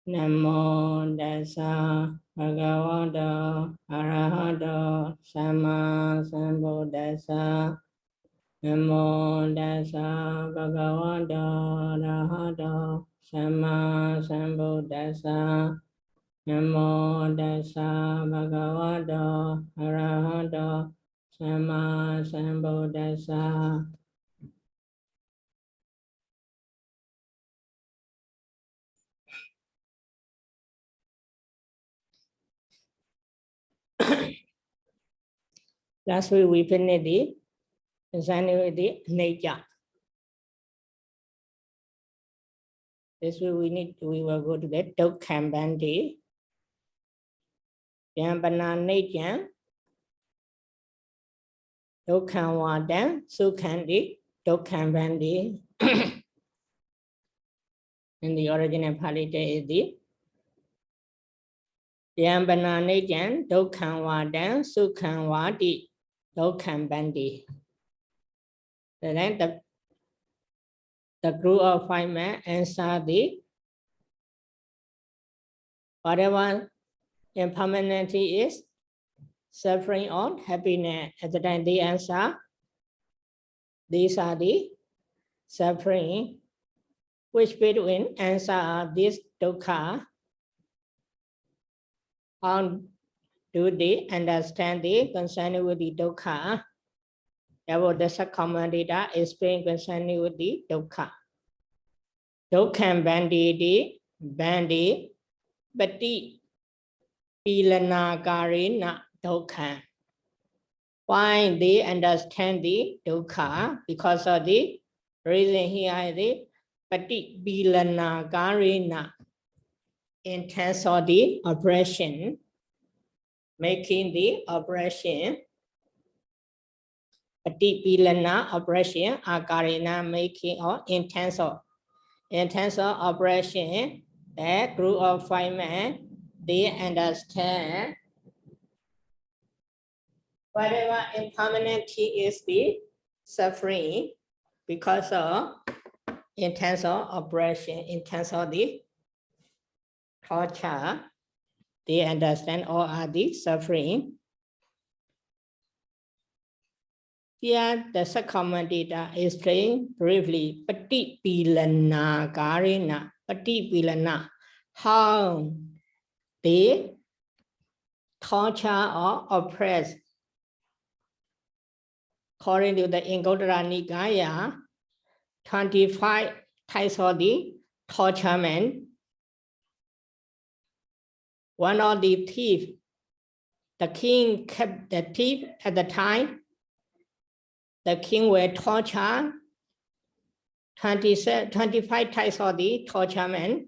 Namo Tassa Bhagavato Arahato Samma Sambuddhassa. Namo Tassa Bhagavato Arahato Samma Sambuddhassa. Namo Tassa Bhagavato Arahato Samma Sambuddhassa. Last week we finished the concerning with the nature. This week we will go to the Dukkha. Yambana nature. Dukkha Vada Sukhandi Dukkha. In the original Pāļi is the Yambana nature Dukkha Vada Sukhandi Dukkha. Then the group of 5 men answer the whatever impermanency is suffering or happiness. At the time they answer, these are the suffering. Which between answer this dukkha? How do they understand the concerning with the dukkha? About the commentator explain concerning with the dukkha. Dukkha bandi pati pilana karina dukkha. Why they understand the dukkha? Because of the reason here the pati pilana karina, in terms of the oppression, making the oppression. Pati pilana oppression, akarina making or intense of oppression. That group of 5 men, they understand whatever impermanency is the suffering because of intense of oppression, intense of the torture. They understand all are the suffering. Here, the commentator explains briefly pati pilana karina, pati pilana, how they torture or oppress. According to the Anguttara Nikaya, 25 types of the torturement. One of the thief, the king kept the thief at the time. The king will torture 25 types of the torturement.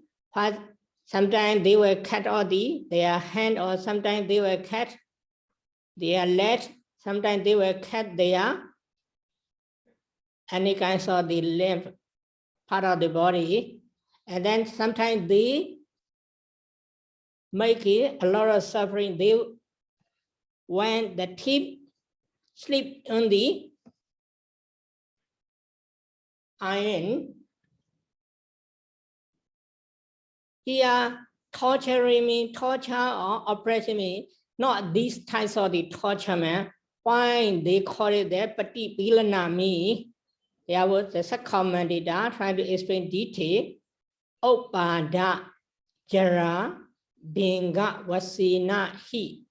Sometimes they will cut off their hand, or sometimes they will cut their leg. Sometimes they will cut their any kinds of the limb part of the body. And then sometimes they make it a lot of suffering. When the thief sleep on the iron, here torturing me, torture or oppressing me, not these types of the torture. Why they call it the pati pilana me? There was the commentator trying to explain detail. Upada jara binga vasina hi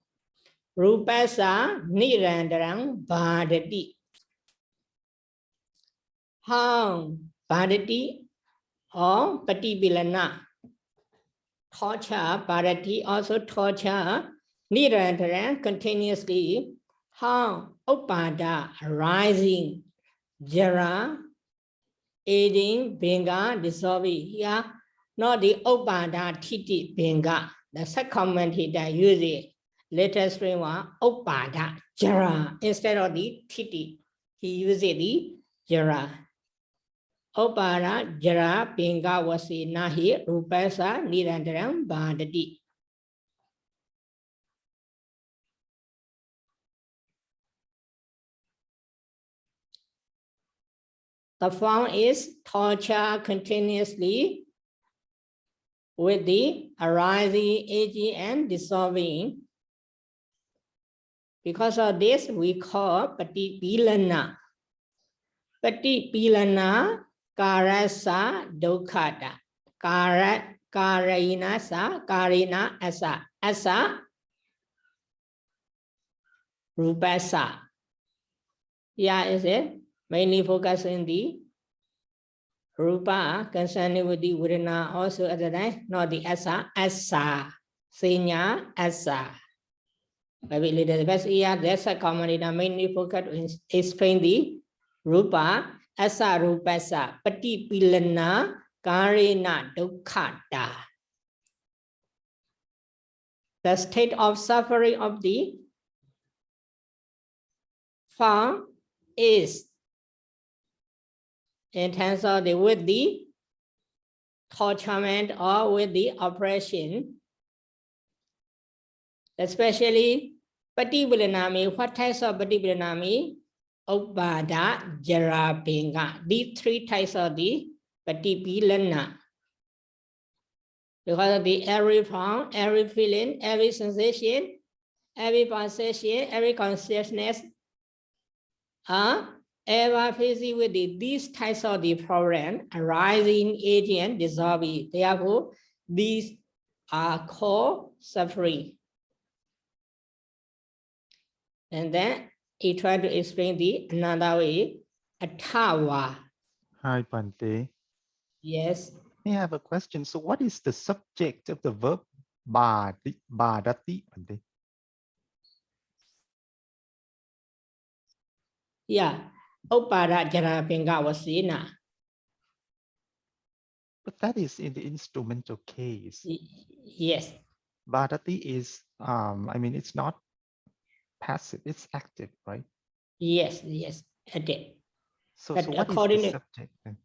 rupasa nirandarang bhadati. How bhadati or pati pilana, torture, bhadati also torture, nirandarang continuously. How upada rising, jara aging, binga dissolving. Here, not the upada titi binga. The commentator use it. Latest spring one upada jara instead of the titi. He uses the jara. Upada jara binga wasi nahi rupasa nirandaram bhadati. The form is torture continuously with the arising, aging, and dissolving. Because of this, we call patipilana. Patipilana karasa dukkata. Karina sa, karina asa. Asa rupasa. Yeah, is it? Mainly focus in the rupa concerning with the vedana also at the time, not the asa, senya asa. Maybe little best here, that's a common mainly focus to explain the rupa, asa rupasa, patipilana, karina dukkata. The state of suffering of the form is in terms of the with the torturement or with the oppression, especially pativilanami. What types of pativilanami? Upada, jara, pinga. These three types of the pativilana. Because of the every form, every feeling, every sensation, every perception, every consciousness are ever facing with these types of the problem arising, aging, and dissolving. Therefore, these are called suffering. And then he tried to explain the another way, atawa. Hi, Bhante. Yes. I have a question. So what is the subject of the verb bādati, Bhante? Yeah. Upada jara pinga wasina. But that is in the instrumental case. Yes. Bādati is, I mean, it's not passive, it's active, right? Yes, yes. Okay. So, But so what is according the to subject then?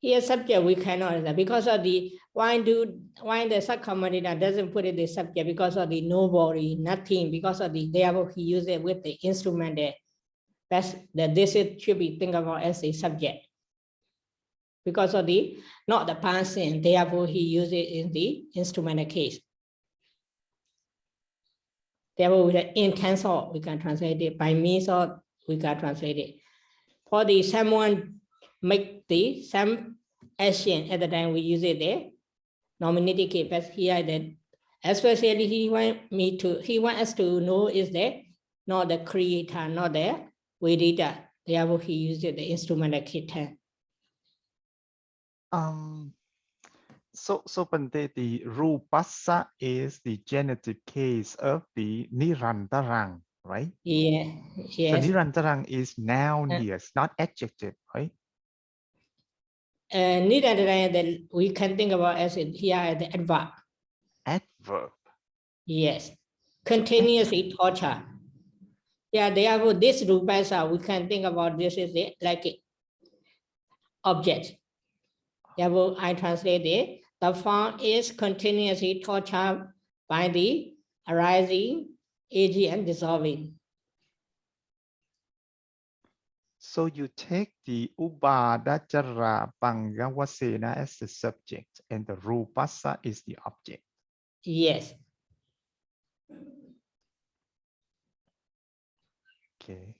here subject we cannot answer because of the why the subcommodita doesn't put it the subject because of the nobody, nothing, because of the therefore he used it with the instrument there. That's that this is should be think about as a subject. Because of the not the person, therefore he used it in the instrumental case. Therefore, with the intense of we can translate it by means of we can translate it. For the someone make the some action at the time we use it there, nominative case, but here that especially he want us to know is that not the creator, not the Vedita. Therefore, he used it the instrumental case. So Bhante, the rupasa is the genitive case of the nirantarang, right? Yeah, yes. So nirantarang is noun here, it's not adjective, right? Nirantarang that we can think about as it here the adverb. Adverb. Yes, continuously torture. Yeah, therefore this rupasa we can think about this is the like it object. Therefore, I translate it. The form is continuously tortured by the arising, aging, and dissolving. So you take the ubadachara pangavasena as the subject and the rupasa is the object. Yes. Okay.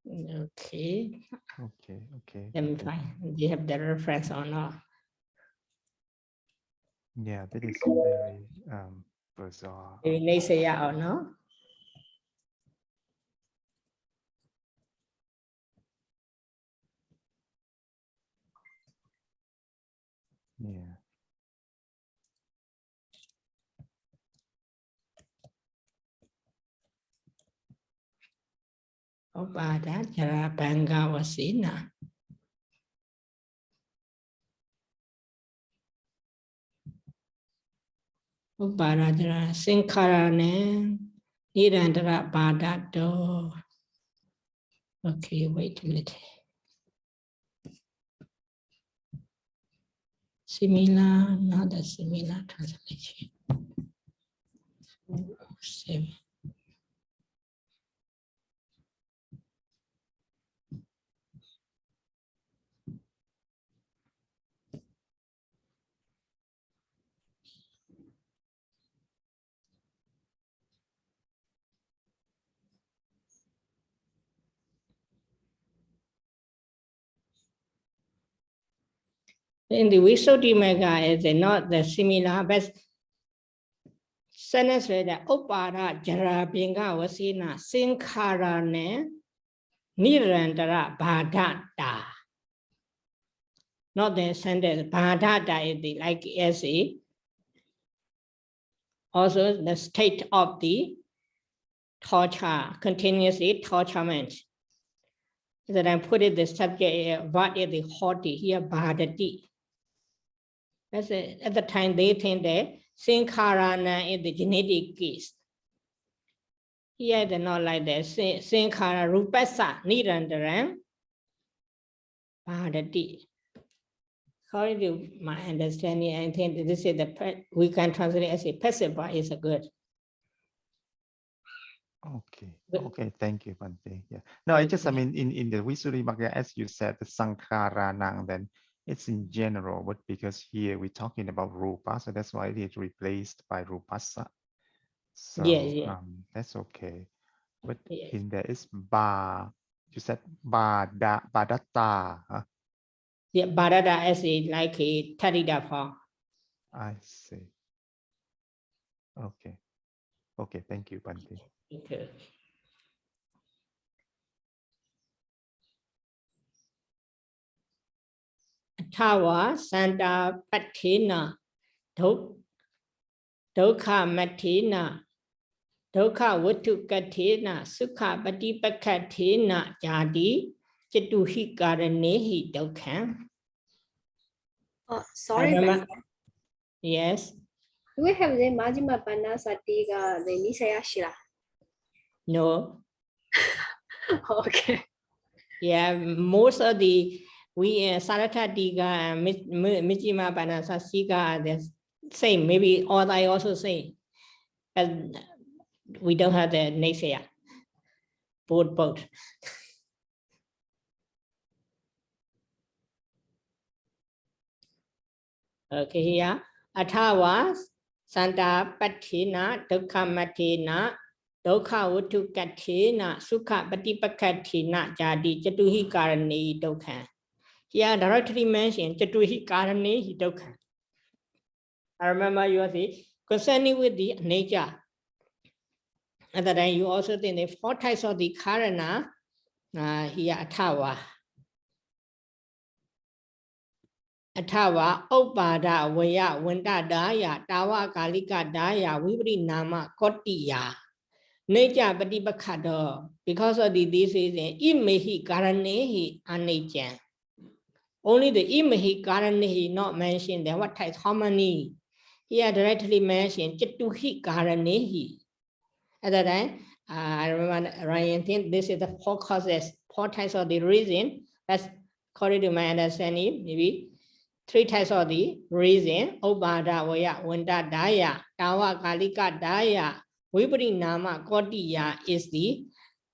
Okay. Okay. Let me find. Do you have the reference or not? Yeah, that is very bizarre. Maybe they say yeah or no? Yeah. Upadachara pangavasena. Upadachara sinkarane nirandara badato. Okay, wait a minute. Similar, not a similar translation. 7. In the Visuddhimagga, is not the similar, but sentence with the Upada Jara Binga Vasina Sinkhara ne Nirandara Bhadata. Not the sentence Bhadata is the like as a also the state of the torture, continuously torturement. That I put it the subject, what is the haughty here, Bhadati. At the time they think that Sinkharana is the genetic case. Here they're not like that. Sinkhara Rupasa Nirandaram Bhadati. According to my understanding, I think this is the we can translate as a passive voice is a good. Okay, thank you, Bhante. Yeah. No, I mean, in the Visuddhimagga, as you said, the Sankharanang, then it's in general, but because here we're talking about Rupa, so that's why it is replaced by Rupasa. So that's okay. But in there is Ba, you said Badata. Huh? Yeah, Badata as a like a Tarida form. I see. Okay, thank you, Bhante. Okay. Tawa Santa Patina Dukha Matina Dukha Vatukatina Sukha Patipakatina Jadi Chituhi Karanehi Dokha. Oh, sorry. Yes. Do we have the Majjhima Panasatiga, the Nisaya Shira? No. Okay. Yeah, most of the Sarata Diga and Majjhima Panasatiga are the same. Maybe all I also say. But we don't have the Nisaya. Both. Okay, here. Athawa Santa Patina Dukha Matina Dukha Vatukatina Sukha Patipakatina Jadi Chatuhi Karani Dokha. Here directly mentioned Chatuhi Karani Dokha. I remember you say concerning with the nature. And then you also think the 4 types of the Karana here Athawa. Athawa Upada Vaya Vanda Daya Tawa Kalika Daya Vibri Nama Kotiya Nature Patipakado. Because of this is Imehi Karanehi Anajan. Only the Imehi Karanehi not mentioned. Then what type how many? Here directly mentioned Chatuhi Karanehi. At that time, I remember Ryan think this is the 4 causes, 4 types of the reason. That's according to my understanding, maybe 3 types of the reason. Upada Vaya Vanda Daya Tawa Kalika Daya Vibri Nama Kotiya is the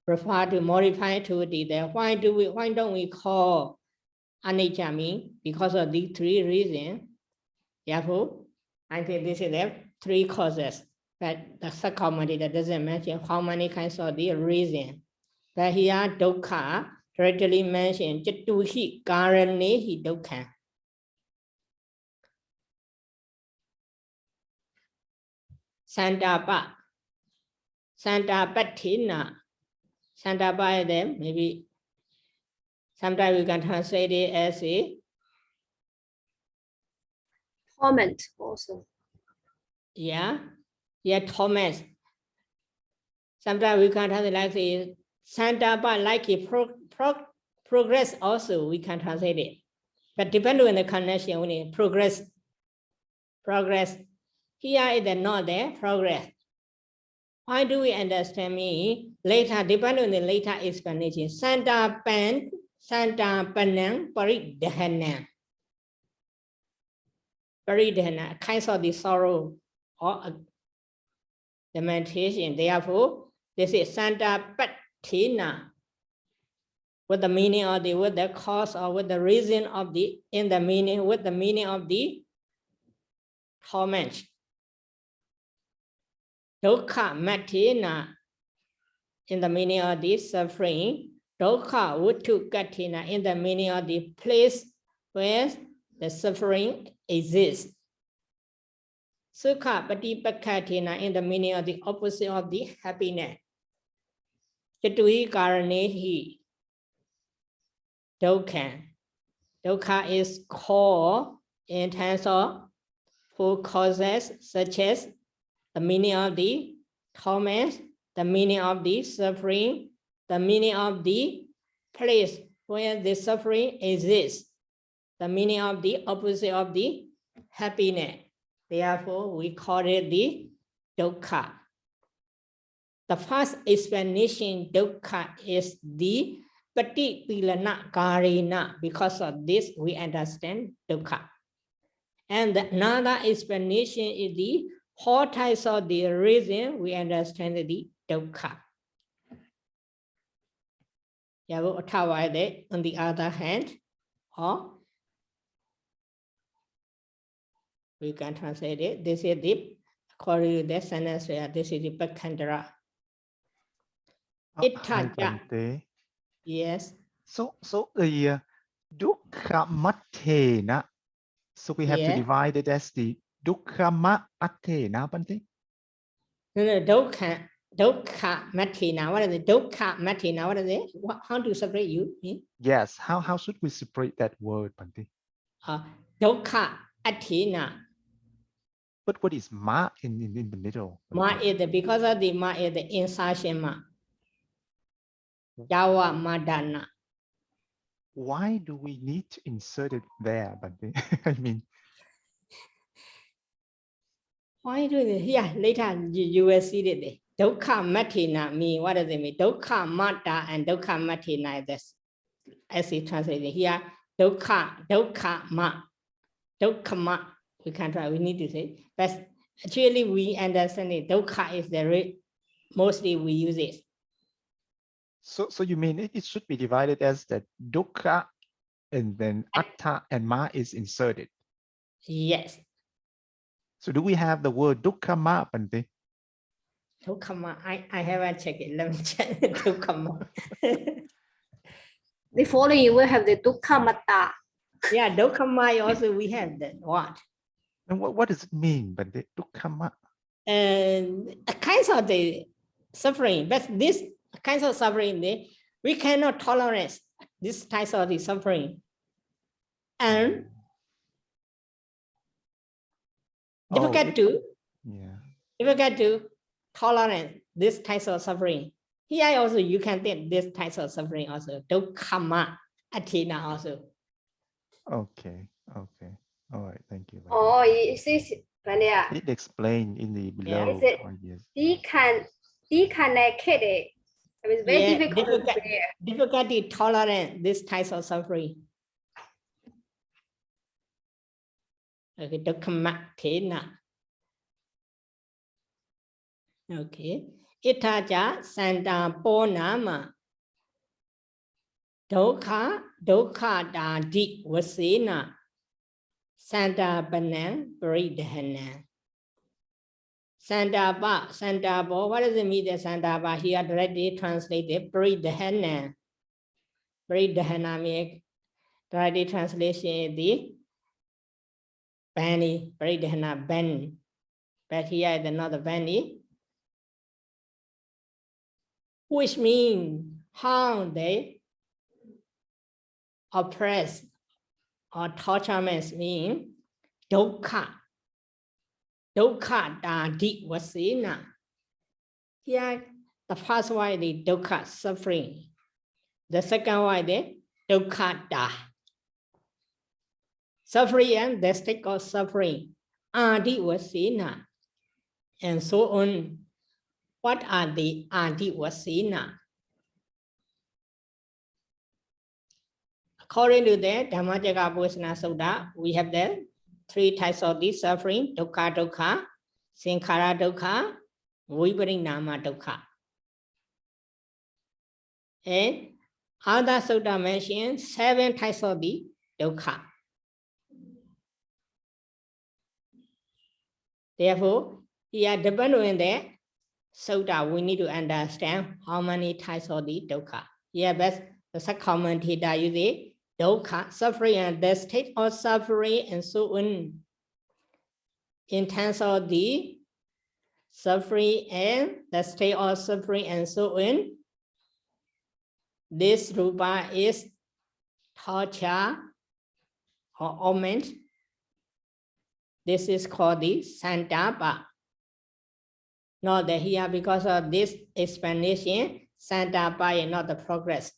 referred to modify to the why don't we call anicca mean? Because of these 3 reasons. Therefore, I think this is the 3 causes. But the subcommittee that doesn't mention how many kinds of the reason. But here dukkha directly mentioned Chatuhi Karanehi dukkha. Santapa Patina. Santapa is there, maybe sometimes we can translate it as a Torment also. Yeah, torment. Sometimes we can translate like a Santapa like a progress also we can translate it. But depending on the connection, we need progress. Here is not there, progress. Why do we understand me? Later, depending on the later explanation. Santa Panang Paridhanam. Paridhana, kinds of the sorrow or lamentation. Therefore, this is Santa Patina. With the meaning of the, with the cause or with the reason of the, in the meaning, with the meaning of the torment. Dukkha Matina, in the meaning of the suffering. Dukkha Vuttukatina, in the meaning of the place where the suffering exists. Sukha patipakkhātina in the meaning of the opposite of the happiness. Chatui karanehi dukkha. Dukkha is called in terms of 4 causes, such as the meaning of the torment, the meaning of the suffering, the meaning of the place where the suffering exists, the meaning of the opposite of the happiness. Therefore, we call it the dukkha. The first explanation, dukkha, is the patipilana karina. Because of this, we understand dukkha. And another explanation is the 4 types of the reason we understand the dukkha. On the other hand, or we can translate it. This is the, according to the sentence, this is the pakhandara. Hi, Bhante. Yes. So the dukkha matena. So we have to divide it as the dukkha matena, Bhante. No, dukkha matina. What is it? Dukkha matina. What is it? How to separate you? Yes. How should we separate that word, Bhante? Dukkha atina. But what is ma in the middle? Ma is because of the ma is the insertion ma. Yawa madana. Why do we need to insert it there, Bhante? I mean, why do this? Yeah, later you will see it. Dukkha matina mean, what does it mean? Dukkha mata and dukkha matina is this. As it translated here, dukkha ma. We can try, we need to say. But actually we understand it. Dukkha is the mostly we use it. So you mean it should be divided as that dukkha and then atta and ma is inserted? Yes. So do we have the word dukkha ma, Bhante? Dukkha ma, I haven't checked it. Let me check dukkha ma. The following you will have the dukkha matta. Yeah, dukkha ma also we have that. What? And what does it mean, Bhante? Dukkha ma? And kinds of the suffering, but this kinds of suffering, we cannot tolerate this types of the suffering. And difficult to tolerate this types of suffering. Here also you can take this types of suffering also. Dukkha atina also. Okay. All right. Thank you. Oh, is this It explained in the below. Is it deconnected? I mean, very difficult to bear. Difficulty to tolerate this types of suffering. Okay, dukkha. Okay. Itaja santa ponama. Dukkha dadi vasena. Santa banan paridhana. Santa bo. What does it mean that santa ba? Here directly translated paridhana. Paridhana means directly translation is the bani. Paridhana ban. But here is another bani, which means how they oppress or torturement mean dukkha dadi vasena. Here the first one is the dukkha suffering. The second one is the dukkha da. Suffering and the state of suffering. Adi vasena. And so on. What are the adi vasena? According to the Dhammacakka Purusana Sutta, we have the 3 types of this suffering: dukkha, sankhara dukkha, viparinama dukkha. And other sutta mentions 7 types of the dukkha. Therefore, here depending on the sutta, we need to understand how many types of the dukkha. Here, best the commentator use dukkha, suffering and the state of suffering and so on. In terms of the suffering and the state of suffering and so on, this rupa is torture or torment. This is called the santapa. Not that here, because of this explanation, santapa is not the progress.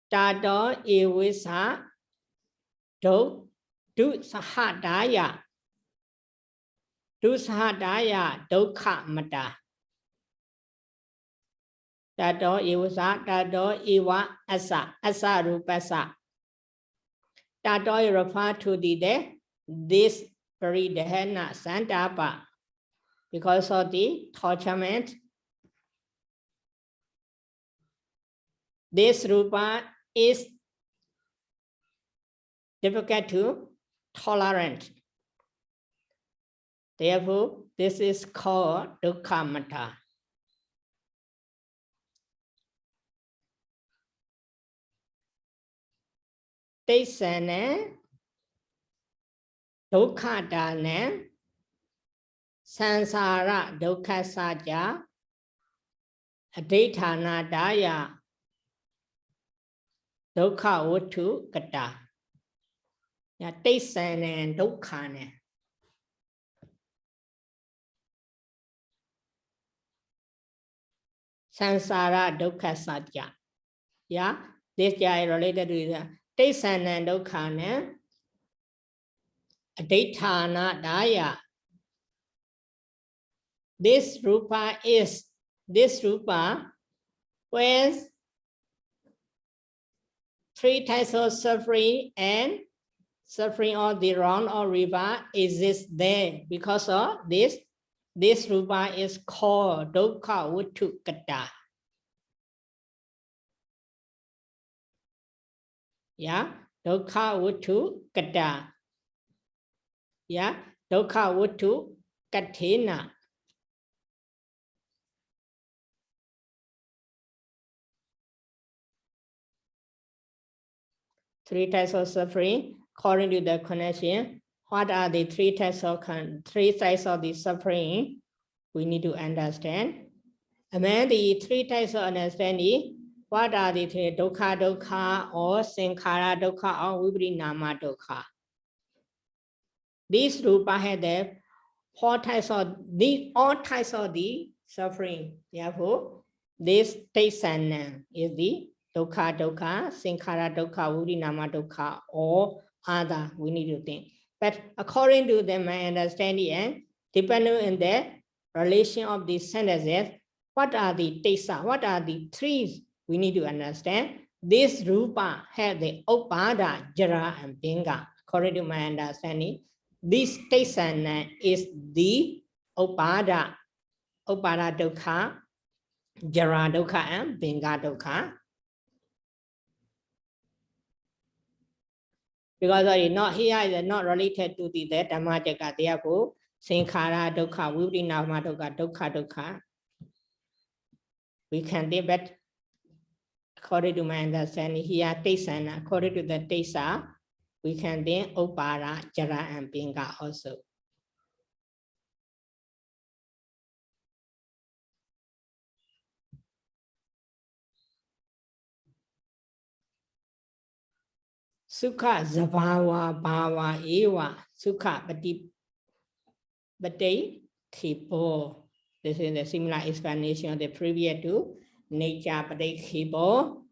Tato evisa do sahadaya dukkha mata. Tato evisa tato eva asa rupasa. Tato is referred to this very dehana santapa because of the torturement. This rupa is difficult to tolerate. Therefore, this is called dukkha mata. Tesane dukkha dane sansara dukkha saja adhithana daya dukkha vuttu kata. Ya tesane dukkha ne. Sansara dukkha saja. Yeah, this is related to the tesana dukkha ne. Adhithana daya. This rupa when three types of suffering and suffering on the wrong or river exists there. Because of this rupa is called dukkha vuttu kata. Yeah, dukkha vuttu kata. Yeah, dukkha vuttu kathena. Three types of suffering. According to the connection, what are the three types of the suffering? We need to understand. Among the three types of understanding, what are the three? Dukkha or sankhara dukkha or vibrinama dukkha. This rupa had the all types of the suffering. Therefore, this tesana is the dukkha, sankhara dukkha, vibrinama dukkha, or other. We need to think. But according to my understanding and depending on the relation of these sentences, what are the tesa? What are the three? We need to understand. This rupa has the upada, jara, and binga. According to my understanding, this tesana is the upada dukkha, jara dukkha, and binga dukkha. Because it not here is not related to the dhammacakka, therefore sankhara dukkha, vibrinama dukkha. We can debate according to my understanding here tesana. According to the tesa, we can think upada, jara, and binga also. Sukha zabhava bhava eva sukha bati khipo. This is a similar explanation of the previous two. Nature bati khipo,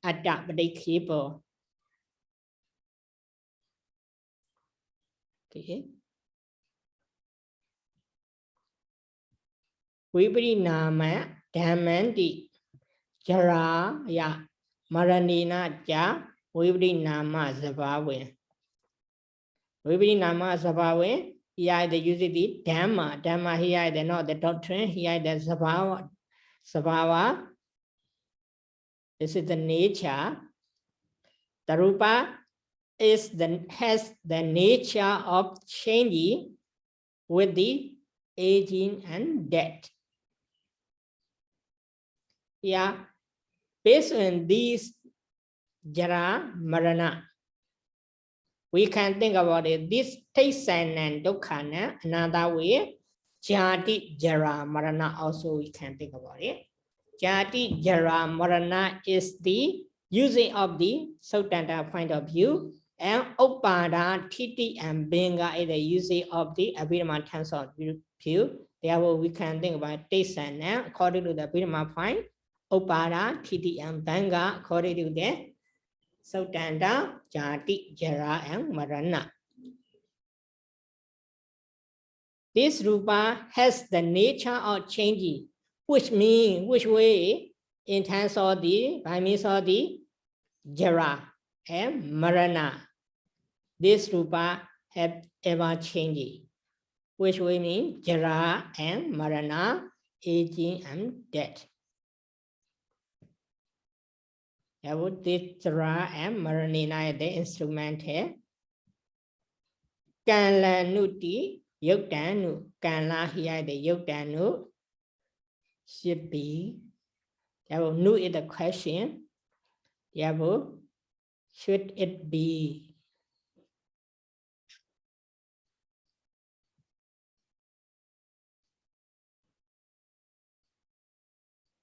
atta bati khipo. Okay. Vibrinama dhammanti jara ya maranina ja vibrinama zabhawe. Vibrinama zabhawe. Here they use the dhamma. Dhamma here they not the doctrine. Here the sabhava. This is the nature. The rupa has the nature of changing with the aging and death. Yeah, based on these jara marana, we can think about it. This Taisan and Dukkha, another way, Jati Jara Marana also we can think about it. Jati Jara Marana is the using of the Sautanta point of view, and Upada, Titi, and Benga is the using of the Abhidhamma tensor view. Therefore, we can think about Taisan according to the Abhidhamma point, Upada, Titi, and Benga according to the Sautanta, Jati, Jara, and Marana. This rupa has the nature of changing, which means, which way, in terms of the, by means of the jara and marana. This rupa have ever changing, which way means jara and marana, aging and death. This jara and marana, the instrument here. Kalanuti. Yogdanu, Kanla here, the Yogdanu should be. Nu is the question. Therefore, should it be?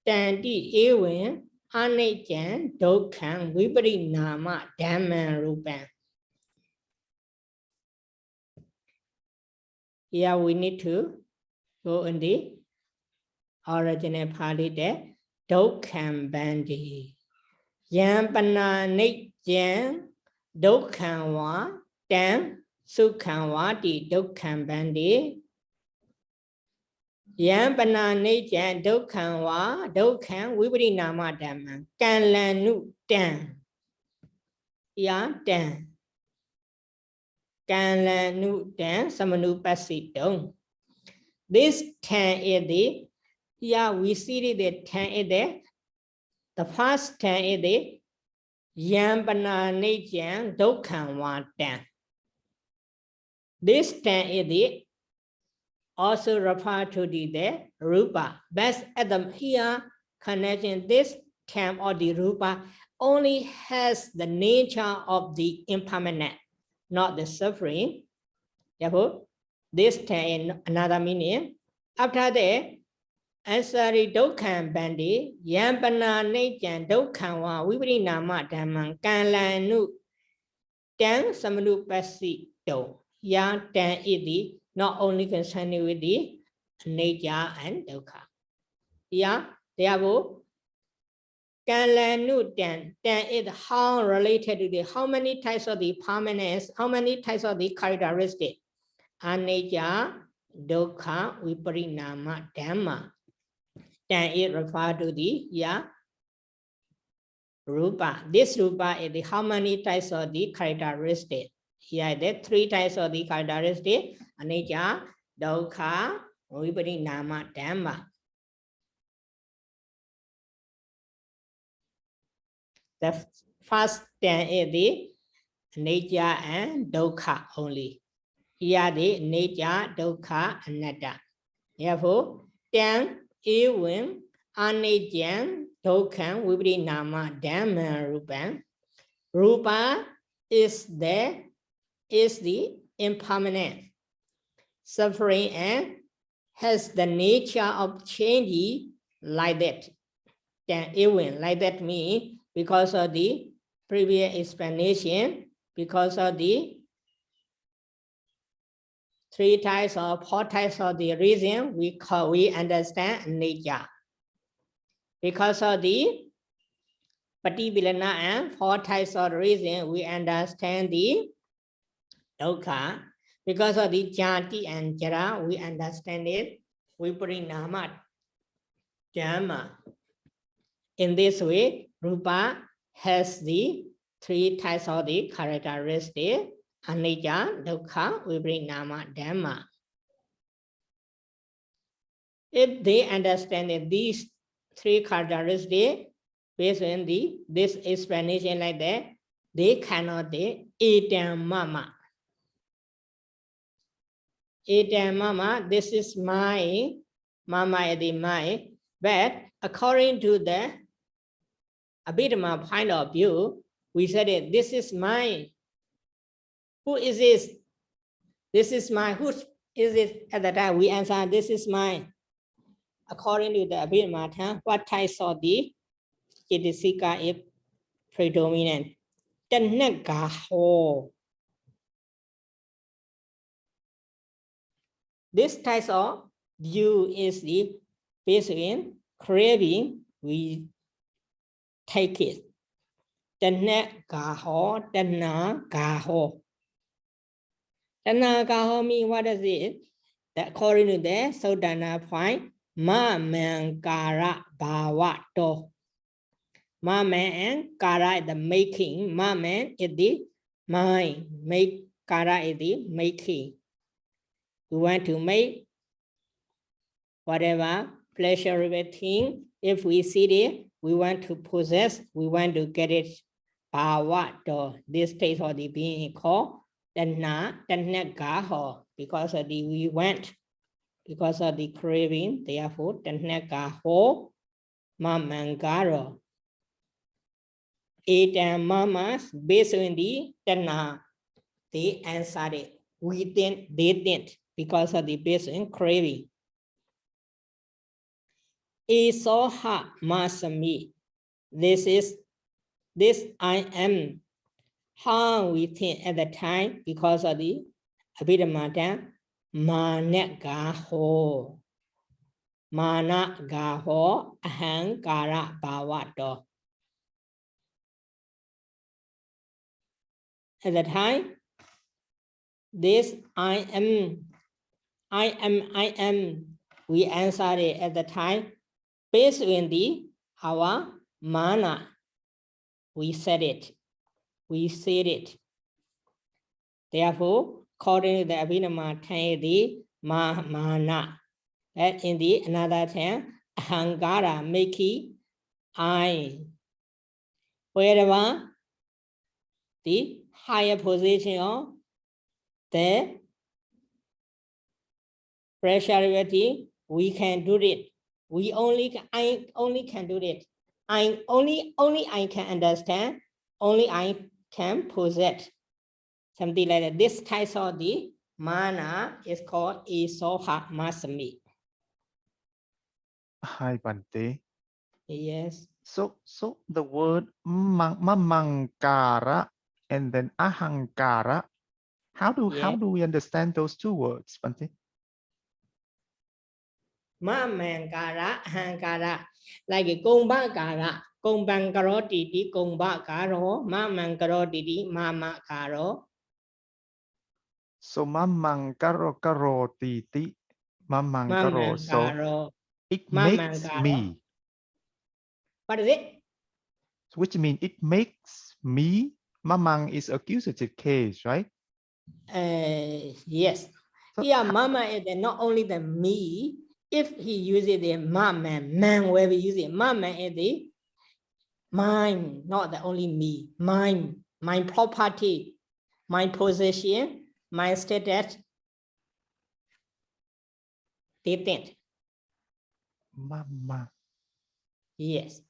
Tanti Ewen, Anajan, Dokhan, Viparinama, Dhamma Rupan. Here we need to go in the original Pāļi there. Dokhan Bandi. Yampana Nijan, Dokhan wa, Dam, Sukhan wati, Dokhan Bandi. Yampana Nijan, Dokhan wa, Dokhan, Viparinama Dhamma. Kanlanu Dan. Ya Dan. Kanlanu Dan, Samanu Pasidong. This 10 is the, yeah, we see the 10 is there. The first 10 is the Yampana Nijan, Dokhan wa Dan. This 10 is the also refer to the rupa. But at the here connection, this term or the rupa only has the nature of the impermanent, not the suffering. Therefore, this term in another meaning. After that, ansari Dokhan Bandi, Yampana Nijan Dokhan wa Viparinama Dhamman Kanlanu Dan Samanu Pasi Do. Ya Dan is the not only concerning with the nature and dukkha. Yeah, therefore, Kanlanu Dan is how related to the how many types of the permanence, how many types of the characteristic. Anicca, dukkha, viparinama, dhamma. Dan is referred to the rupa. This rupa is the how many types of the characteristic. Here the 3 types of the characteristic. Anicca, dukkha, viparinama, dhamma. The first 10 is the nature and dukkha only. Here the nature, dukkha, anatta. Therefore, 10 even anicca, dukkha, viparinama, dhamma, rupa. Rupa is the impermanent, suffering, and has the nature of changing like that. Then even like that means because of the previous explanation, because of the 3 types or 4 types of the reason we understand nature. Because of the Pativilana and 4 types of reason we understand the dukkha. Because of the jati and jara we understand it viparinama dhamma. In this way, rupa has the 3 types of the characteristic. Anicca, dukkha, viparinama, dhamma. If they understand these 3 characteristics based on this explanation like that, they cannot be etam mama. Etam mama, this is my, mama is the my. But according to the Abhidhamma point of view, we said it, this is mine. Who is this? This is mine. Who is it? At the time we answer, this is mine. According to the Abhidhamma, what types of the Cetasika is predominant? Pañcavaggiyakathā. This type of view is the based in craving, we take it. Pañcavaggiyakathā, pañcavaggiyakathā. Pañcavaggiyakathā means what is it? That according to the Sodana point, mahāvaggapāḷi bhavato. Mama and kara is the making. Mama is the mind. Make kara is the making. We want to make whatever pleasurable thing. If we see it, we want to possess. We want to get it. Bhavato. This state of the being called pañcavaggiyakathā, because of the we want, because of the craving. Therefore, pañcavaggiyakathā, mahāvaggapāḷi. Eight and mamas based on the tanha, they answered it. We didn't, they didn't, because of the based on craving. Esoha masami. This I am. How we think at the time, because of the Abhidhamma, mahāvaggapāḷi. Mahāvaggapāḷi ahankara bhavato. At the time, this I am, we answered it at the time, based on the our mana, we said it, Therefore, according to the Abhidhamma, the mana, that in the another time, ahankara, making I, wherever the higher position of the pleasurability, we can do it. I only can do it. Only I can understand. Only I can possess. Something like that. This type of the mana is called esoha masami. Hi, Bhante. Yes. So the word mamangkara and then ahankara, how do we understand those two words, Bhante? Mamangkara, ahankara, like a kumbhakara, kumbhankaroti, kumbhakaro, mamangkaroti, mamakaro. So mamangkaro karoti ti mamangkaro. So it makes me. What is it? Which means it makes me. Mamang is accusative case, right? Yes. So, yeah, mama is not only the me. If he uses the mama, man will be using mama is the mine, not the only me. Mine, my property, my possession, my status. They think. Mama. Yes.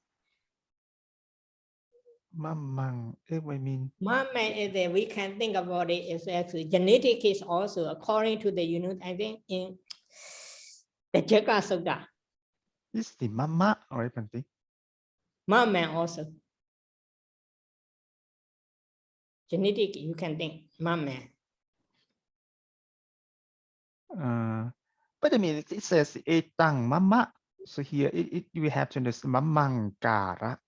Mamang, I mean. Mama is that we can think about it is actually genetic is also according to the I think in the Jaka Sutta. This is the mama, right, Bhante? Mama also. Genetic, you can think mama. But I mean, it says etang mama. So here, we have to understand mamangkara.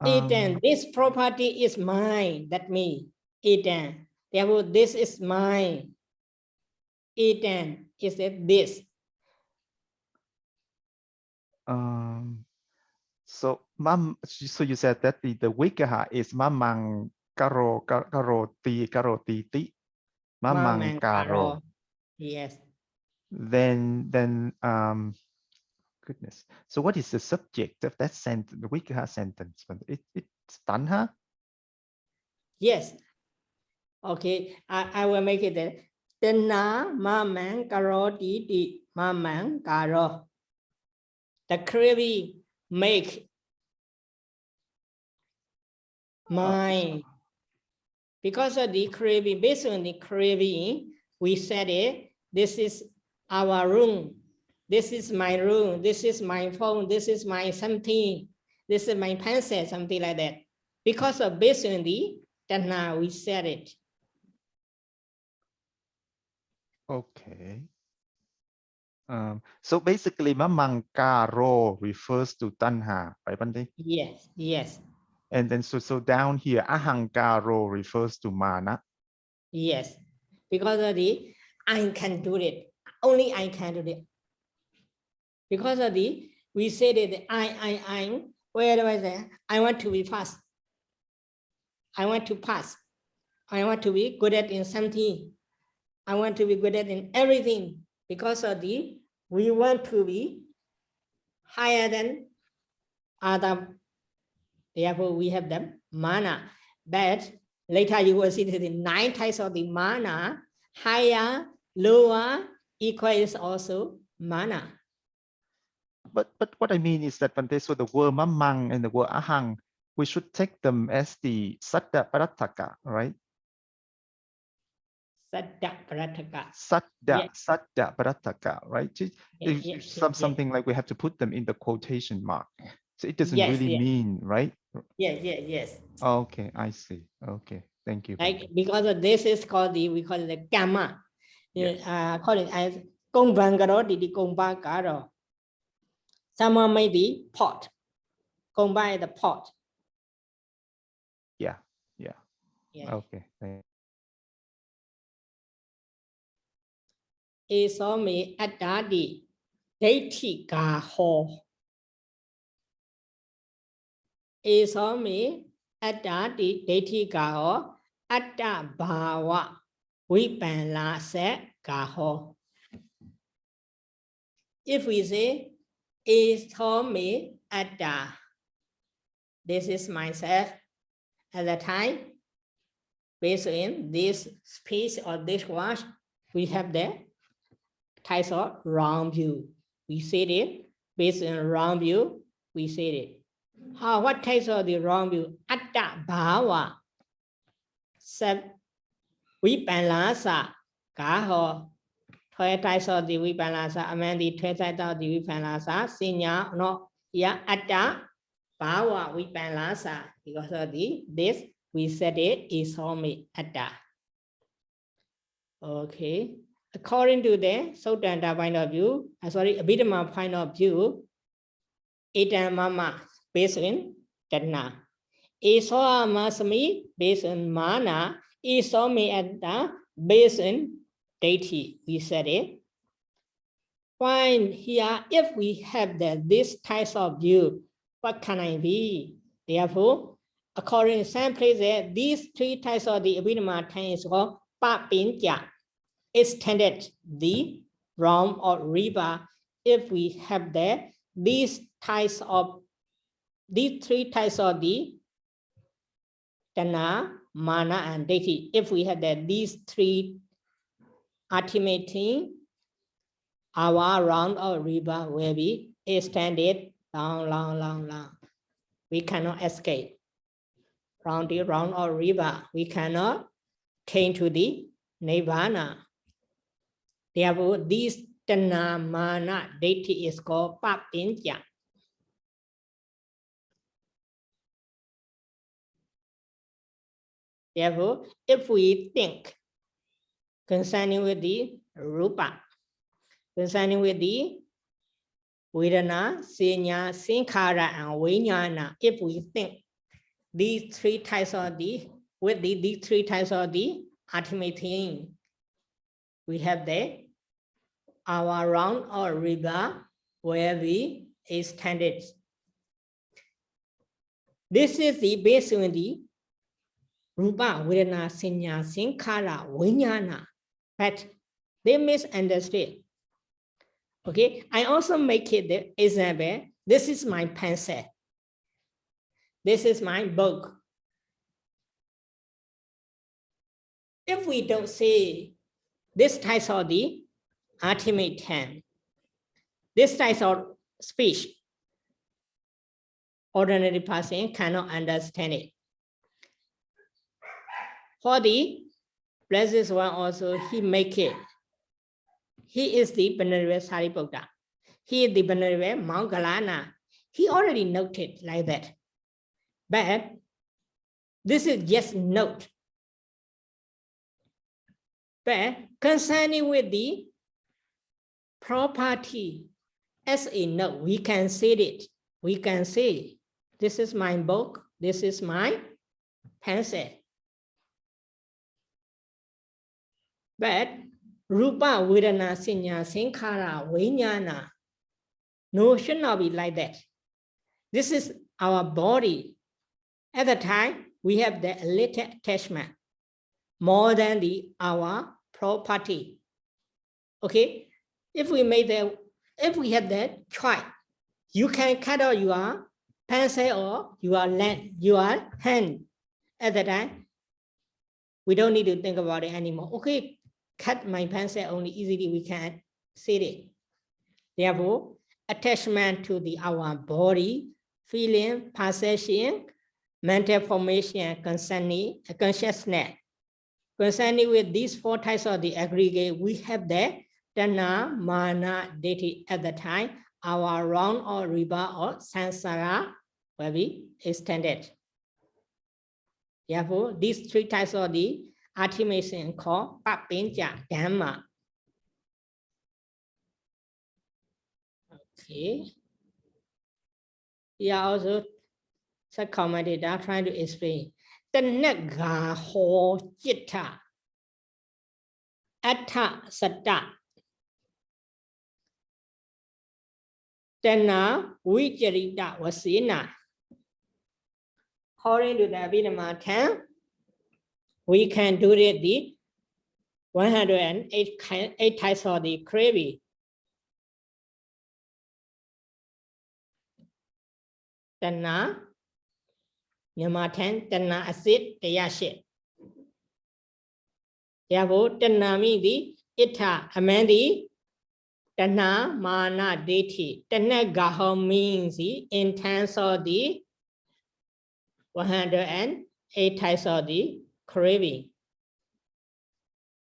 Etan, this property is mine. That means etan. Therefore, this is mine. Etan is this. So you said that the vikaha is mamang karoti ti mamang karo. Yes. Then goodness. So what is the subject of that sentence, the vikaha sentence? It's tanha? Yes. Okay, I will make it. Tanha mamang karoti ti mamang karo. the craving make mind. Because of the craving, based on the craving, we said it, this is our room, this is my room, this is my phone, this is my something, this is my pencil, something like that. Because of based on the tanha, we said it. Okay. So basically, mamangkaro refers to tanha, right, Bhante? Yes, yes. And then so down here, ahankaro refers to mana. Yes, because of the I can do it. Only I can do it. Because of the we say that I wherever I say I want to be fast. I want to pass. I want to be good at in something. I want to be good at in everything. Because of the we want to be higher than other. Therefore, we have the mana. But later you will see that the 9 types of the mana, higher, lower, equal is also mana. But what I mean is that Bhante, so the word mamang and the word ahang, we should take them as the saddha parataka, right? Saddha parataka. Saddha parataka, right? Something like we have to put them in the quotation mark. So it doesn't really mean, right? Yes. Okay, I see. Okay, thank you. Like because of this is called we call it the gamma. Call it as kongbangaro di kongbangaro. Someone may be pot. Combine the pot. Yeah. Okay. Esome adadi daithi gaho. Esome adadi daithi gaho atta bhava vipanla se gaho. If we say esome atta, this is myself at the time, based on this space or this watch, we have the types of wrong view. We said it based on wrong view. We said it. What types of the wrong view? Atta bhava, sat vipanlasa, gaho. 12 types of the vipanlasa. Among the 12 types of the vipanlasa, sinya no ya atta bhava vipanlasa. Because of this, we said it is only atta. Okay. According to the Sautanta point of view, Abhidhamma point of view, Itamama based on Tanna. Isoa Masami based on Mana, Isomi Atta based on Deity. We said it. Fine here, if we have this type of view, what can I be? Therefore, according to some places, these 3 types of the Abhidhamma is called pañcavaggiyakathā. Extended the realm or river. If we have these 3 types of the Tanha, Mana, and Deity, if we have these 3 ultimate things, our round or river will be extended long. We cannot escape. Round or river, we cannot came to the Nirvana. Therefore, this Tanha, Mana, Deity is called pañcavaggiyakathā. Therefore, if we think concerning with the Rupa, concerning with the Vedana, Sanya, Sankhara, and Vijnana, if we think these 3 types of these 3 types of the ultimate thing, we have our round or river where we extended. This is the based on the Rupa, Vedana, Sanya, Sankhara, Vijnana, but they misunderstood. Okay, I also make it the example. This is my pencil. This is my book. If we don't say this type of the ultimate 10, this type of speech, ordinary person cannot understand it. For the Blessed One also, he make it. He is the Venerable Sariputta. He is the Venerable Moggallana. He already noted like that. But this is just note. But concerning with the property as a note, we can say it. We can say, this is my book, this is my pencil. But Rupa, Vedana, Sanya, Sankhara, Vijnana, no, should not be like that. This is our body. At the time, we have the little attachment more than our property. Okay, if we have that choice, you can cut out your pencil or your hand. At the time, we don't need to think about it anymore. Okay, cut my pencil only, easily we can see it. Therefore, attachment to our body, feeling, perception, mental formation, concerning consciousness. Concerning with these four types of the aggregate, we have the Tanha, Mana, Ditthi. At the time, our round or river or samsara will be extended. Therefore, these three types of the artimation called Papanca Dhamma. Okay. Here also, some commentator trying to explain. Tanagaho Chitta Atta Satta Tana Vicharita Vasina. According to the Abhidhamma 10, we can do it the 108 types of the craving. Tana Nyama 10, Tana acid, Tayashit. Therefore, Tana means the Ita, Amandi, Tana, Mana, Ditthi. Tana Gaho means the intense of the 108 types of the craving.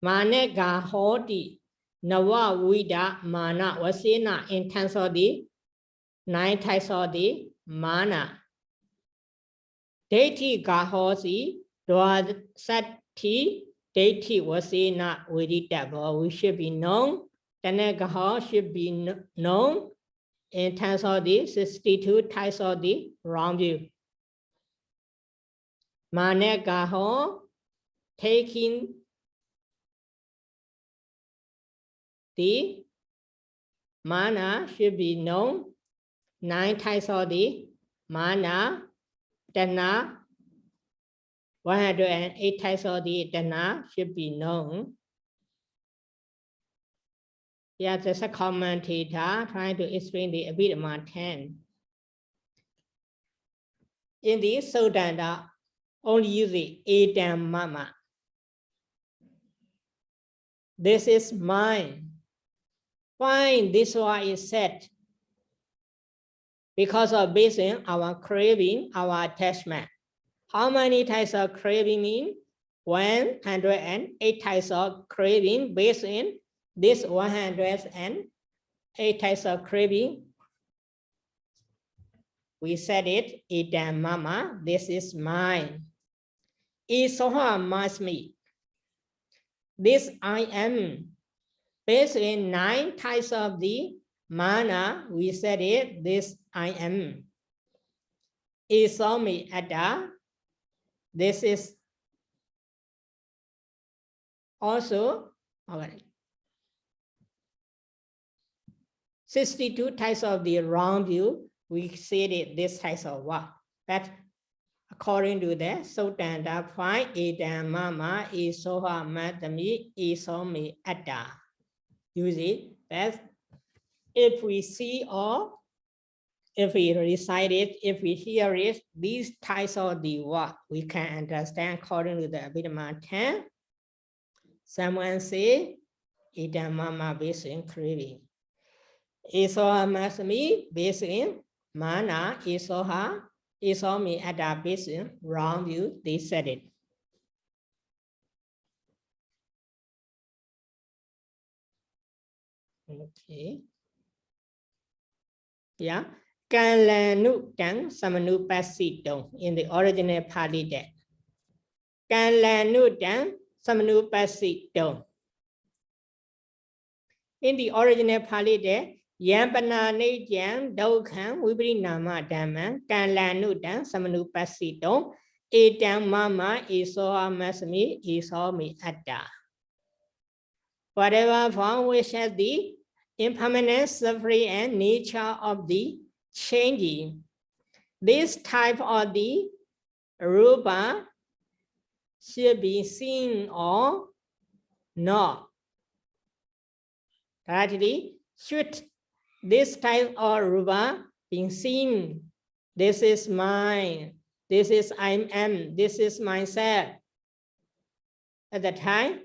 Mana Gahoti, Nawa Vida, Mana, Vasena, intense of the 9 types of the Mana. Ditthi Gahosi, Dvasati, Ditthi Vasena, Viditava. We should be known. Tanagaho should be known in terms of the 62 types of the wrong view. Managaho, taking the mana should be known. 9 types of the mana, Tana, 108 types of the Tana should be known. Here there's a commentator trying to explain the Abhidhamma 10. In the Sodanda, only use the Edam Mama. This is mine. Why this one is said? Because of based on our craving, our attachment. How many types of craving mean? 108 types of craving based on this 108 types of craving. We said it, Idam Mama, this is mine. Isoha must me. This I am. Based on 9 types of the mana, we said it, this I am. Isomi Ada, this is also, okay. 62 types of the wrong view, we said it, this type of what? But according to the Sotanda 5, Idam Mama, Isoha Matami, Isomi Ada. You see, that's if we see or if we recite it, if we hear it, these types of the what we can understand according to the Abhidhamma 10. Someone say, Idam Mama based in craving. Isoha Masami based in mana, Isoha is all me at a basis, wrong view, they said it. Okay. Yeah. Kalanu tang samanu pasito in the original Pāļi text. Kalanu tang samanu pasito. In the original Pāļi text, Yampana ne jam dokhan vibrinama dhamma kalanu tang samanu pasito etang mama iso amasmi iso mi atta. Whatever form which has the impermanent suffering and nature of the changing, this type of the rupa should be seen or not. Actually, should this type of rupa be seen? This is mine. This is I am. This is myself. At the time,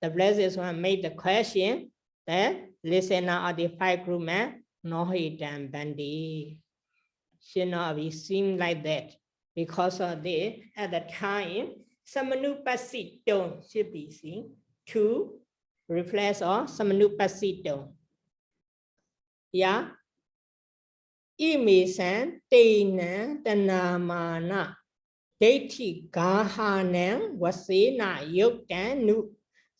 the Blessed One made the question that listener of the 5 group man, no hidden bandi, should not be seen like that. Because of this, at the time, samanupasito should be seen to replace or samanupasito. Yeah. Imisan tena tanamana deti gahanam wasena yoktan nu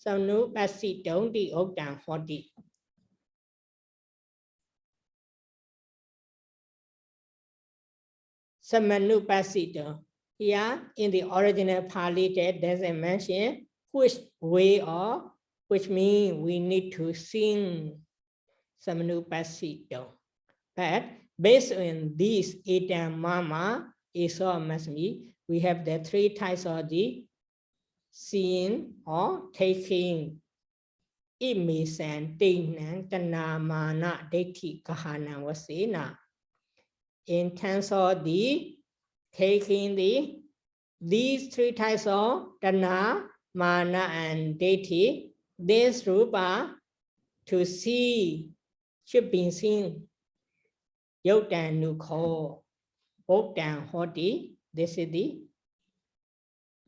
samanupasito di oktan hoti. Samanupasito. Here in the original Pāļi text doesn't mention which way or which means we need to sing Samanupasito. But based on this etang mama iso masmi, we have the 3 types of the seeing or taking. Imisan tinan tanamana deti kahana wasena. In terms of the taking these 3 types of tana, mana, and deity, this rupa to see should be seen. Yoktan nukho, oktan hoti. This is the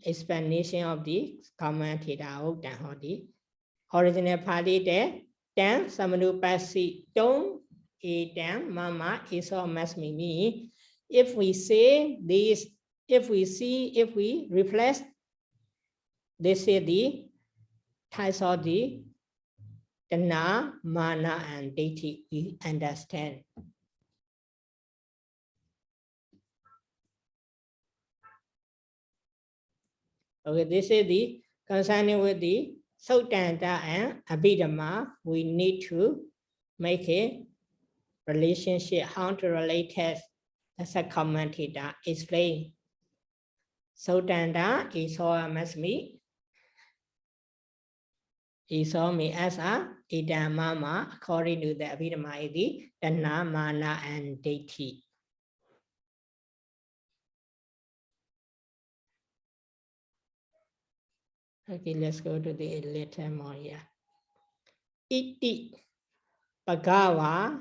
explanation of the commentator oktan hoti. Original Pāļi text, tan samanupasito etang mama iso masmi. If we say this, if we see, if we replace, this is the types of the tana, mana, and deity, we understand. Okay, this is the concerning with the Sautanta and Abhidhamma. We need to make a relationship, how to relate test. As a commentator explain. Sautanta is all must me. Is all me as a idamama according to the Abhidhamma, the Tana, Mana, and Deity. Okay, let's go to the letter more here. Iti Bhagava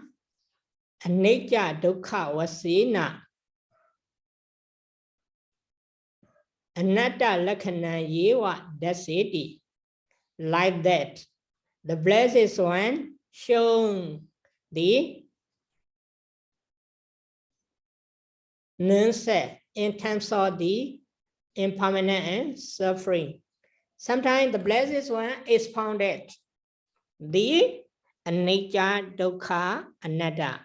Anicca Dukkha Vasena Anatta Lakhana Yeva Daseti. Like that, the Blessed One shown the non-self in terms of the impermanent and suffering. Sometimes the Blessed One expounded the anicca, dukkha, anatta.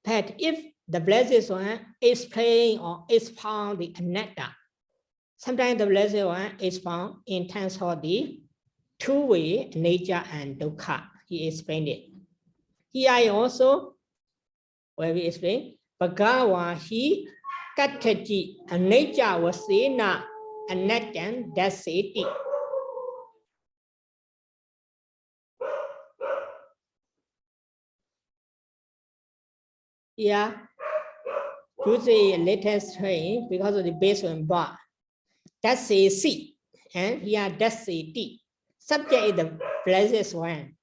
But if the Blessed One explain or expound the anatta, sometimes the Blessed One expound in terms of the 2-way nature and dukkha. He explained it. Here also, where we explain, Bhagava hi kattaji anicca vasena anattam daseti. Yeah, use a latest train because of the base one bar. That's a C, and here that's a D. Subject is the Blessed One.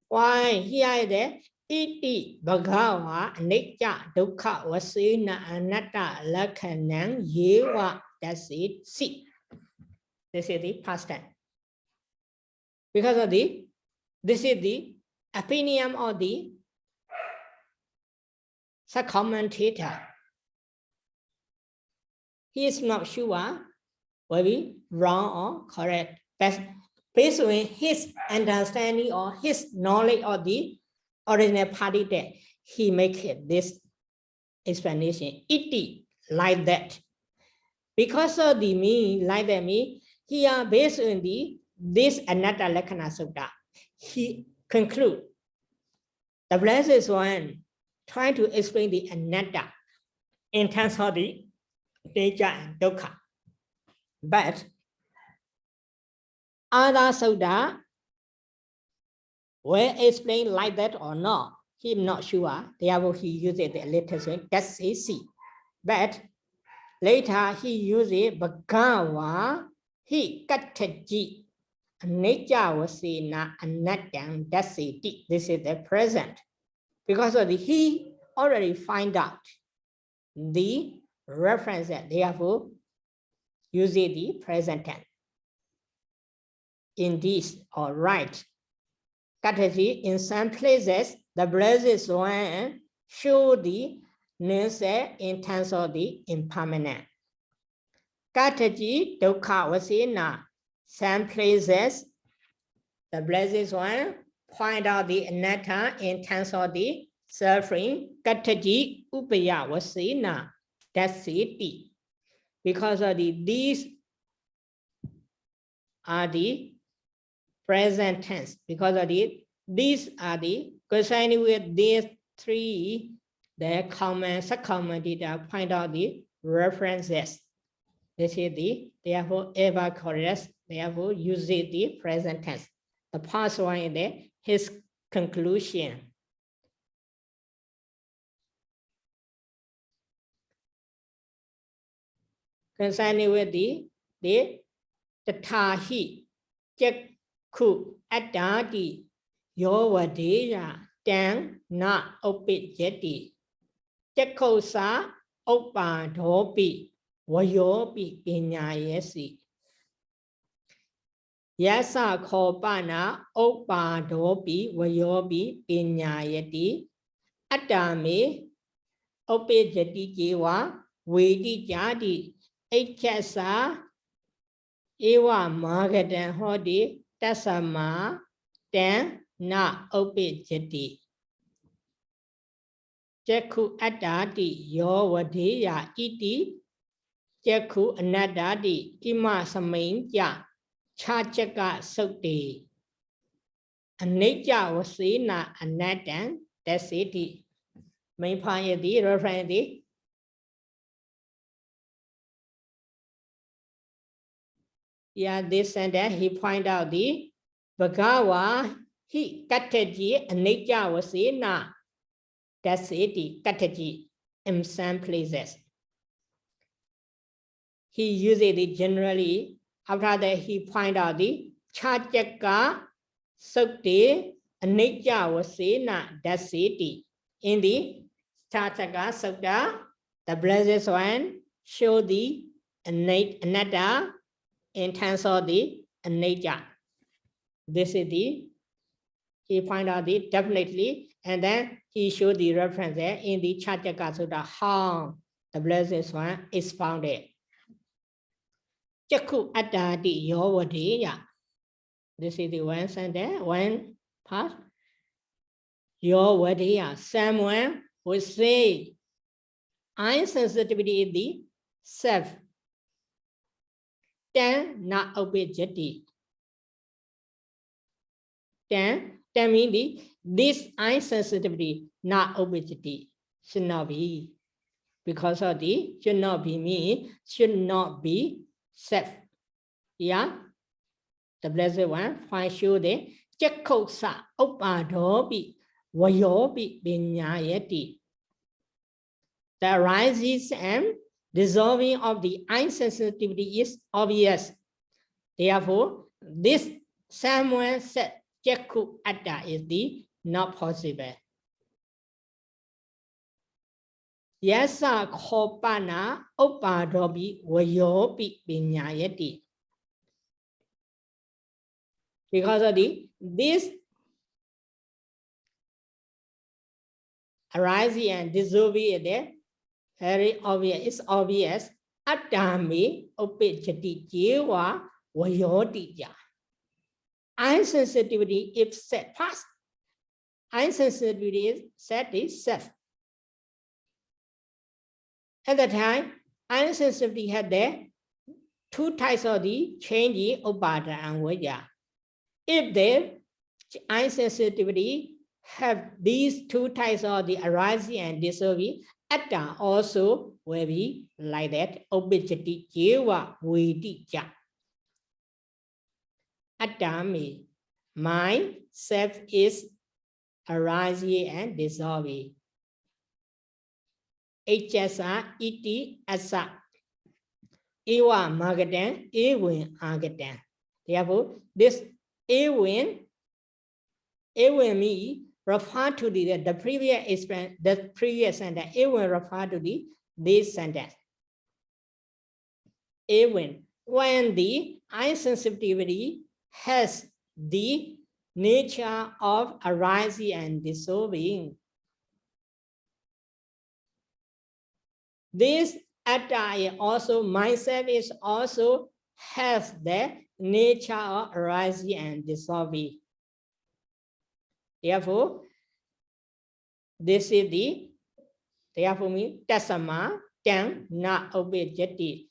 Why here is the iti bhagava anicca dukkha vasena anatta lakhanam yeva. That's it. See. This is the past tense. Because of this is the opinion of the commentator. He is not sure whether be wrong or correct. But based on his understanding or his knowledge of the original party that he make this explanation. Iti like that. Because of the meaning like that mean here based on this anatta lakkhana sutta, he conclude the blessed one trying to explain the anatta in terms of the nature and dukkha. But other sutta will explain like that or not, he's not sure. Therefore, he uses the alliteration, that's easy. But later he uses bhagava hi kattaji anicca vasena anattam dasiti. This is the present. Because of he already find out the reference that therefore using the present tense. In this, all right. Kattaji, in some places, the blessed one show the nature in terms of the impermanent. Kattaji dukkha vasena. Some places, the blessed one point out the anatta in terms of the suffering. Kattaji upaya vasena. That's it. Because of these are the present tense. Because of these are the concerning with these three, the common subcommon point out the references. This is the therefore ever correct, therefore use the present tense. The past one is his conclusion. Concerning with the tathahi jakku attati yovadeya tan na opijati jakkosa oppadhopi vayopi piñayasi yasa khopana oppadhopi vayopi piñayati attame opijati jewa vedi jadi Ekasa ewa magadan hodi tasama tan na opijati jakku attati yovadeya iti jakku anattati ima samainja chachaka sukti anicca vasena anattam dasiti. Main point is the reference. Yeah, this and that he point out the bhagava hi kattaji anicca vasena. That's it, kattaji in some places. He uses it generally. After that, he point out the chachaka sukti anicca vasena. That's it. In the chachaka sutta, the blessed one show the anatta in terms of the nature. This is he find out the definitely, and then he showed the reference there in the Chachaka Sutta how the blessed one is founded. Jakku attati yovadeya. This is the one sentence, one part. Yovadeya. Someone would say, eye sensitivity is the self. Tan na opijati. Tan means this eye sensitivity not opijati should not be. Because of the should not be me, should not be self. Yeah. The blessed one find sure the jakkosa oppadhopi vayopi piñayati. The rises and dissolving of the eye sensitivity is obvious. Therefore, this someone said jakku atta is the not possible. Yasa Kopana Opadobi Wayopi Binyayati. Because of this arising and dissolving is there, very obvious, it's obvious. Atami opijati jiva vayodija. Eye sensitivity, if set past, eye sensitivity is set is self. At the time, eye sensitivity had there two types of the changing upada and vaya. If the eye sensitivity have these two types of the arising and dissolving, atta also will be like that. Obijati jiva vedija. Atta means mind, self is arising and dissolving. Hsa iti asa. Ewa magadan, ewin agadan. Therefore, this ewin me refer to the previous sentence. Ewin refer to this sentence. Ewin, when the eye sensitivity has the nature of arising and dissolving. This atta also, myself is also has the nature of arising and dissolving. Therefore, this is the, therefore means tasama tan na obejati.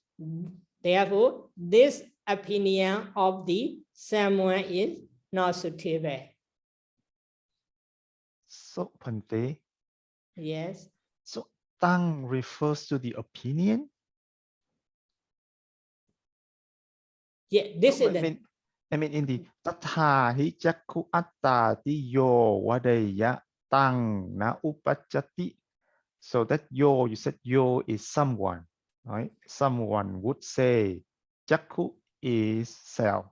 Therefore, this opinion of the someone is not suitable. So, Bhante. Yes. So, tang refers to the opinion? Yeah, this is the... I mean, in the tatha hi jakku atta ti yo vadaya tang na upachati. So that yo, you said yo is someone, right? Someone would say jakku is self.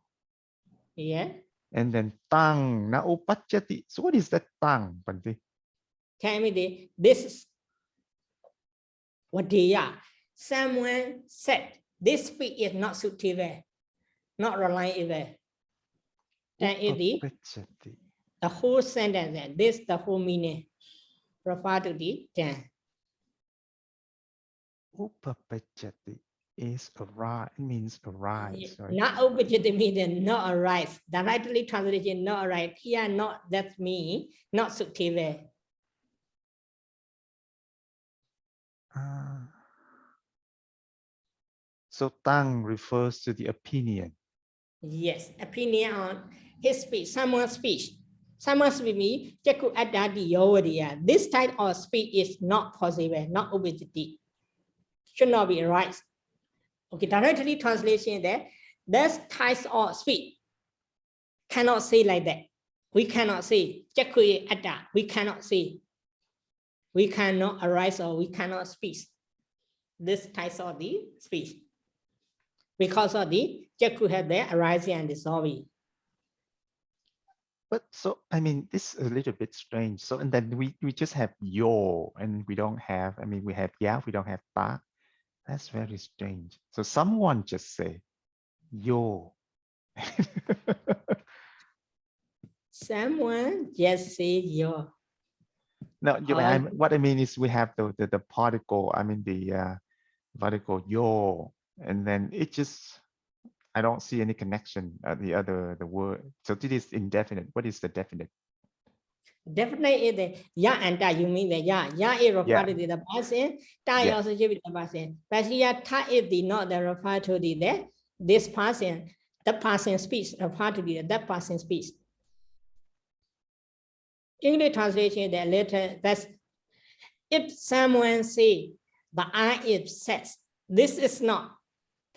Yeah. And then tang na upachati. So what is that tang, Bhante? Tell me this what they are. Someone said this speech is not suitable, not reliable. That is the whole sentence. This the whole meaning. Refer to the ten. Upapachati is arise, means arise. Right? Not upachati means not arise. Directly translation not arise. Here not that mean not suitable. So tang refers to the opinion. Yes, opinion on his speech, someone's speech. Someone's speech means jakku adadi yovadiya. This type of speech is not possible, not obesity. Should not be right. Okay, directly translation there. This type of speech cannot say like that. We cannot say jakku adda. We cannot say. We cannot arise or we cannot speak. This type of the speech. Because of the jakku have the arising and dissolving. But so, I mean, this is a little bit strange. So, and then we just have yo, and we don't have, I mean, we have ya, we don't have ta. That's very strange. So someone just say yo. Someone just say yo. No, what I mean is we have the particle, I mean the particle yo, and then it just, I don't see any connection the word. So this is indefinite. What is the definite? Definite is the ya and ta. You mean the ya? Ya is referred to the person. Ta is also should be the person. But here ta is the not the refer to the this person. The person speaks refer to the that person speaks. English translation the letter that's if someone say the I is says this is not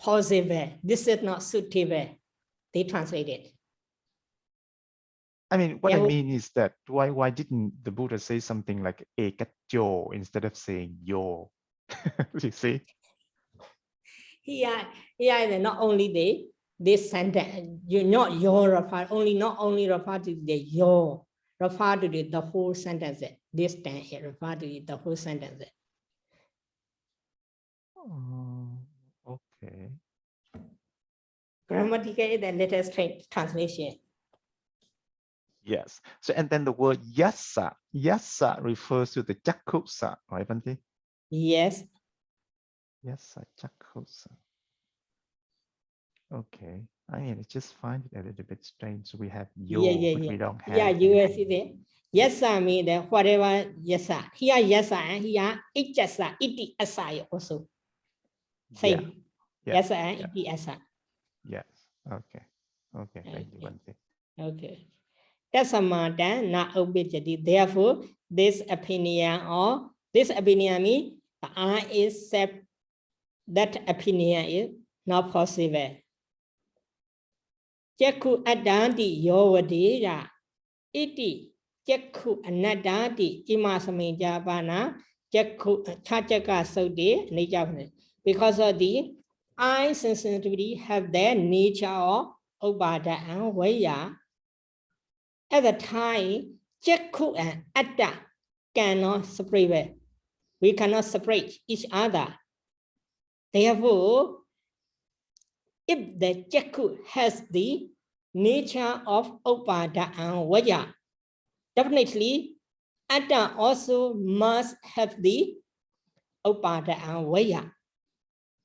possible. This is not suitable. They translate it. I mean, what I mean is that why didn't the Buddha say something like ekatyo instead of saying yo? You see? Here not only this sentence, you not your refer, not only refer to the yo, refer to the whole sentence. This time it refer to the whole sentence. Okay. Grammatical is the latest translation. Yes. So and then the word yasa. Yasa refers to the jakkusa, right, Bhante? Yes. Yasa jakkusa. Okay. I mean, I just find it a little bit strange. We have yo, but we don't have. Yeah, you will see that. Yes, I mean that whatever yes, here yes, and here it just it aside also. Same. Yeah. Yes, and it aside. Yes. Okay. Okay. Thank you, Bhante. Okay. That's a matter not obligatory. Therefore, this opinion means the I accept that opinion is not possible. Jakku adanti yovadira iti jakku anadati imasamenja bana jakku chachaka sodi nature. Because of the I sensitivity have their nature of obada and vaya. At the time, jakku and atta cannot separate. We cannot separate each other. Therefore, if the jakku has the nature of upada and vaya, definitely atta also must have the upada and vaya.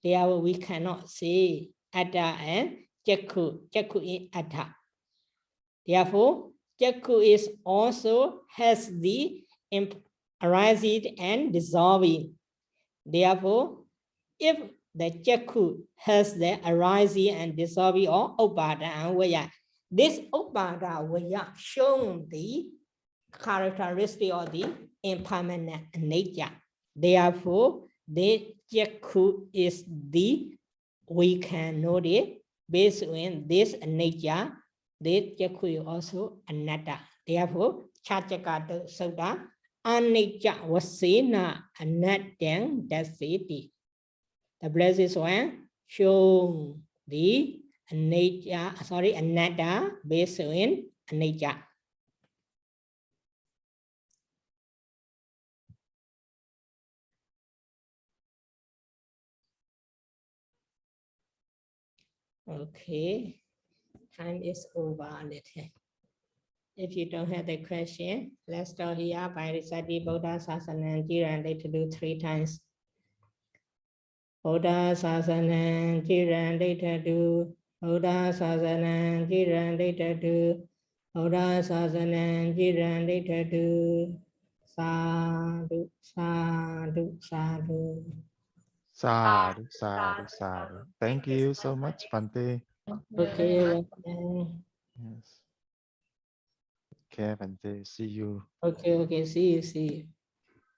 Therefore, we cannot say atta and jakku in atta. Therefore, jakku is also has the arising and dissolving. Therefore, if the jakku has the arising and dissolving or upada and vaya, this upada vaya shown the characteristic of the impermanent nature. Therefore, the jakku is the, we can note it based on this nature. The jakku is also anatta. Therefore, chachakata sutta anicca vasena anattang dasiti. The blessed one show the nature, anatta based on nature. Okay, time is over a little. If you don't have the question, let's start here by reciting Buddha Sasana Jiran to do 3 times. Buddha Sasana Jiran to do, Buddha Sasana Jiran to do, Buddha Sasana Jiran to do. Sadhu, sadhu, sadhu. Sadhu, sadhu, sadhu. Thank you so much, Bhante. Okay. Yes. Okay, Bhante. See you. Okay, see you.